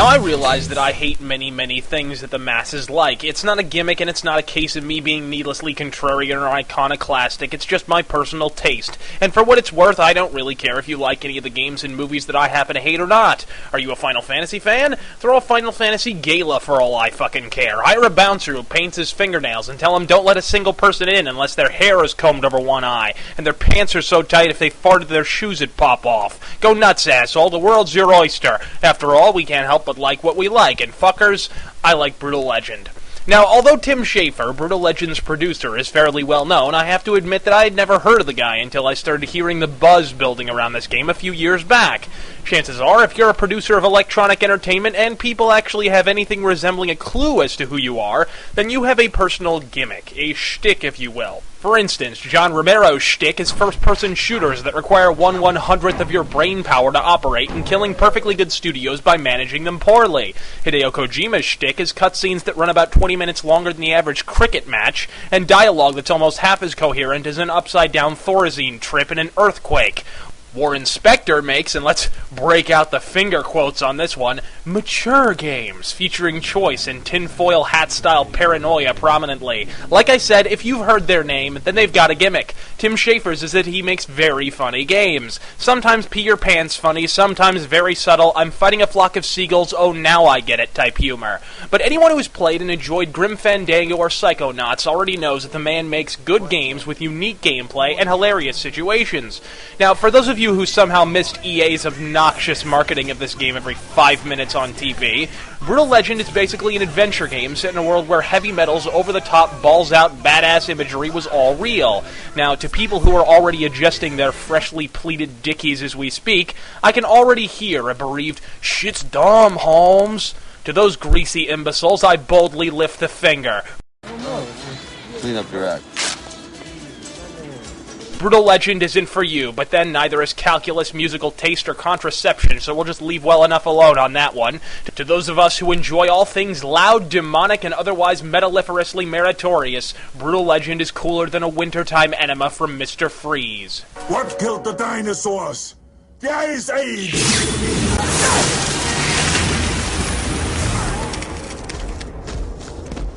Now, I realize that I hate many things that the masses like. It's not a gimmick, and it's not a case of me being needlessly contrarian or iconoclastic. It's just my personal taste. And for what it's worth, I don't really care if you like any of the games and movies that I happen to hate or not. Are you a Final Fantasy fan? Throw a Final Fantasy gala for all I fucking care. Hire a bouncer who paints his fingernails and tell him don't let a single person in unless their hair is combed over one eye, and their pants are so tight if they farted their shoes would pop off. Go nuts, asshole. The world's your oyster. After all, we can't help but like what we like, and fuckers, I like Brütal Legend. Now, although Tim Schafer, Brütal Legend's producer, is fairly well known, I have to admit that I had never heard of the guy until I started hearing the buzz building around this game a few years back. Chances are, if you're a producer of electronic entertainment and people actually have anything resembling a clue as to who you are, then you have a personal gimmick, a shtick if you will. For instance, John Romero's shtick is first-person shooters that require 1/100th of your brain power to operate, and killing perfectly good studios by managing them poorly. Hideo Kojima's shtick is cutscenes that run about 20 minutes longer than the average cricket match, and dialogue that's almost half as coherent as an upside-down Thorazine trip in an earthquake. Warren Spector makes, and let's break out the finger quotes on this one, mature games, featuring choice and tinfoil hat-style paranoia prominently. Like I said, if you've heard their name, then they've got a gimmick. Tim Schafer's is that he makes very funny games. Sometimes pee-your-pants funny, sometimes very subtle, I'm fighting a flock of seagulls, oh now I get it type humor. But anyone who's played and enjoyed Grim Fandango or Psychonauts already knows that the man makes good games with unique gameplay and hilarious situations. Now, for those of you who somehow missed EA's obnoxious marketing of this game every 5 minutes on TV, Brütal Legend is basically an adventure game set in a world where heavy metal's over-the-top, balls-out, badass imagery was all real. Now, to people who are already adjusting their freshly pleated dickies as we speak, I can already hear a bereaved, "Shit's dumb, Holmes." To those greasy imbeciles, I boldly lift the finger. Clean up your act. Brütal Legend isn't for you, but then neither is calculus, musical taste, or contraception, so we'll just leave well enough alone on that one. To those of us who enjoy all things loud, demonic, and otherwise metalliferously meritorious, Brütal Legend is cooler than a wintertime enema from Mr. Freeze. What killed the dinosaurs? The Ice Age!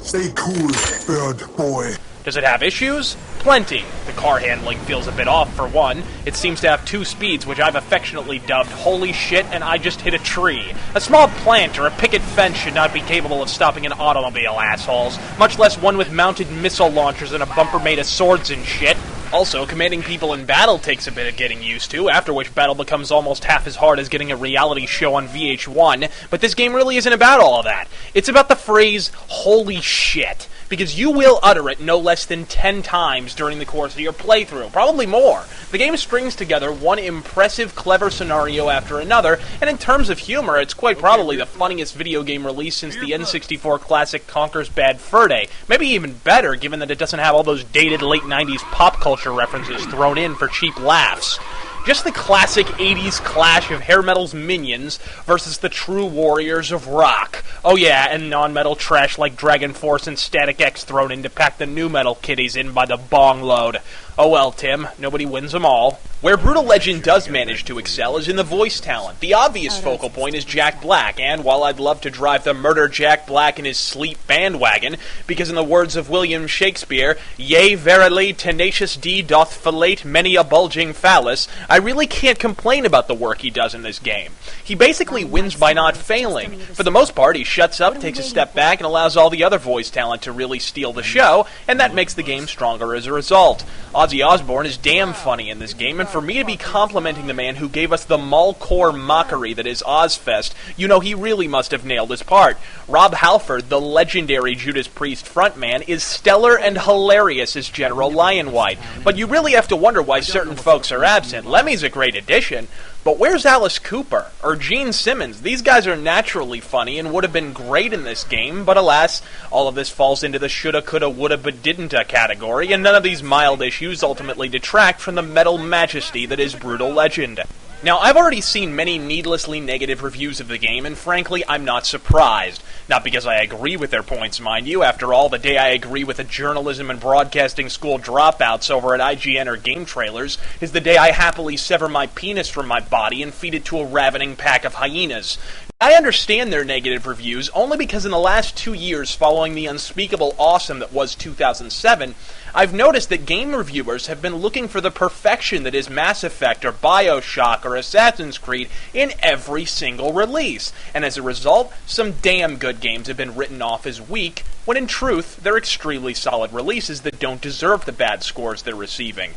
Stay cool, bird boy. Does it have issues? Plenty. The car handling feels a bit off, for one. It seems to have 2 speeds, which I've affectionately dubbed holy shit and I just hit a tree. A small plant or a picket fence should not be capable of stopping an automobile, assholes, much less one with mounted missile launchers and a bumper made of swords and shit. Also, commanding people in battle takes a bit of getting used to, after which battle becomes almost half as hard as getting a reality show on VH1, but this game really isn't about all of that. It's about the phrase, holy shit, because you will utter it no less than 10 times during the course of your playthrough, probably more. The game strings together one impressive, clever scenario after another, and in terms of humor, it's quite probably the funniest video game release since the N64 classic Conker's Bad Fur Day. Maybe even better, given that it doesn't have all those dated late 90s pop culture references thrown in for cheap laughs. Just the classic 80s clash of hair metal's minions versus the true warriors of rock. Oh yeah, and non-metal trash like Dragon Force and Static X thrown in to pack the new metal kiddies in by the bong load. Oh well, Tim, nobody wins them all. Where Brütal Legend does manage to excel is in the voice talent. The obvious focal point is Jäck Bläck, and while I'd love to drive the murder Jäck Bläck in his sleep bandwagon, because in the words of William Shakespeare, yea, verily, tenacious D doth fellate many a bulging phallus, I really can't complain about the work he does in this game. He basically wins by not failing. For the most part, he shuts up, takes a step back, and allows all the other voice talent to really steal the show, and that makes the game stronger as a result. Ozzy Osbourne is damn funny in this game, and for me to be complimenting the man who gave us the mallcore mockery that is Ozfest, you know he really must have nailed his part. Rob Halford, the legendary Judas Priest frontman, is stellar and hilarious as General Lionwhite, but you really have to wonder why certain folks are absent. Lemmy's a great addition, but where's Alice Cooper? Or Gene Simmons? These guys are naturally funny and would have been great in this game, but alas, all of this falls into the shoulda, coulda, woulda, but didn't-a category, and none of these mild issues ultimately detract from the metal majesty that is Brütal Legend. Now, I've already seen many needlessly negative reviews of the game, and frankly, I'm not surprised. Not because I agree with their points, mind you. After all, the day I agree with the journalism and broadcasting school dropouts over at IGN or Game Trailers is the day I happily sever my penis from my body and feed it to a ravening pack of hyenas. I understand their negative reviews only because in the last 2 years following the unspeakable awesome that was 2007, I've noticed that game reviewers have been looking for the perfection that is Mass Effect or BioShock or Assassin's Creed in every single release, and as a result, some damn good games have been written off as weak, when in truth, they're extremely solid releases that don't deserve the bad scores they're receiving.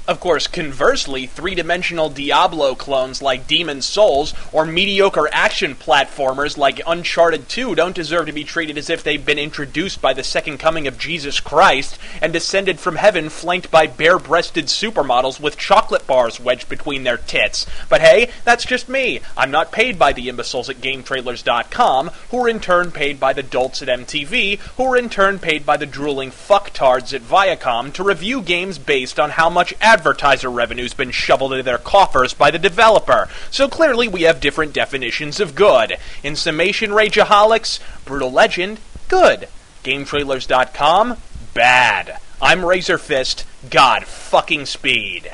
Of course, conversely, three-dimensional Diablo clones like Demon's Souls or mediocre action platformers like Uncharted 2 don't deserve to be treated as if they've been introduced by the second coming of Jesus Christ and descended from heaven flanked by bare-breasted supermodels with chocolate bars wedged between their tits. But hey, that's just me. I'm not paid by the imbeciles at GameTrailers.com, who are in turn paid by the dolts at MTV, who are in turn paid by the drooling fucktards at Viacom to review games based on how much advertiser revenue's been shoveled into their coffers by the developer, so clearly we have different definitions of good. In summation, Rageaholics, Brütal Legend, good. GameTrailers.com, bad. I'm RazörFist, God fucking speed.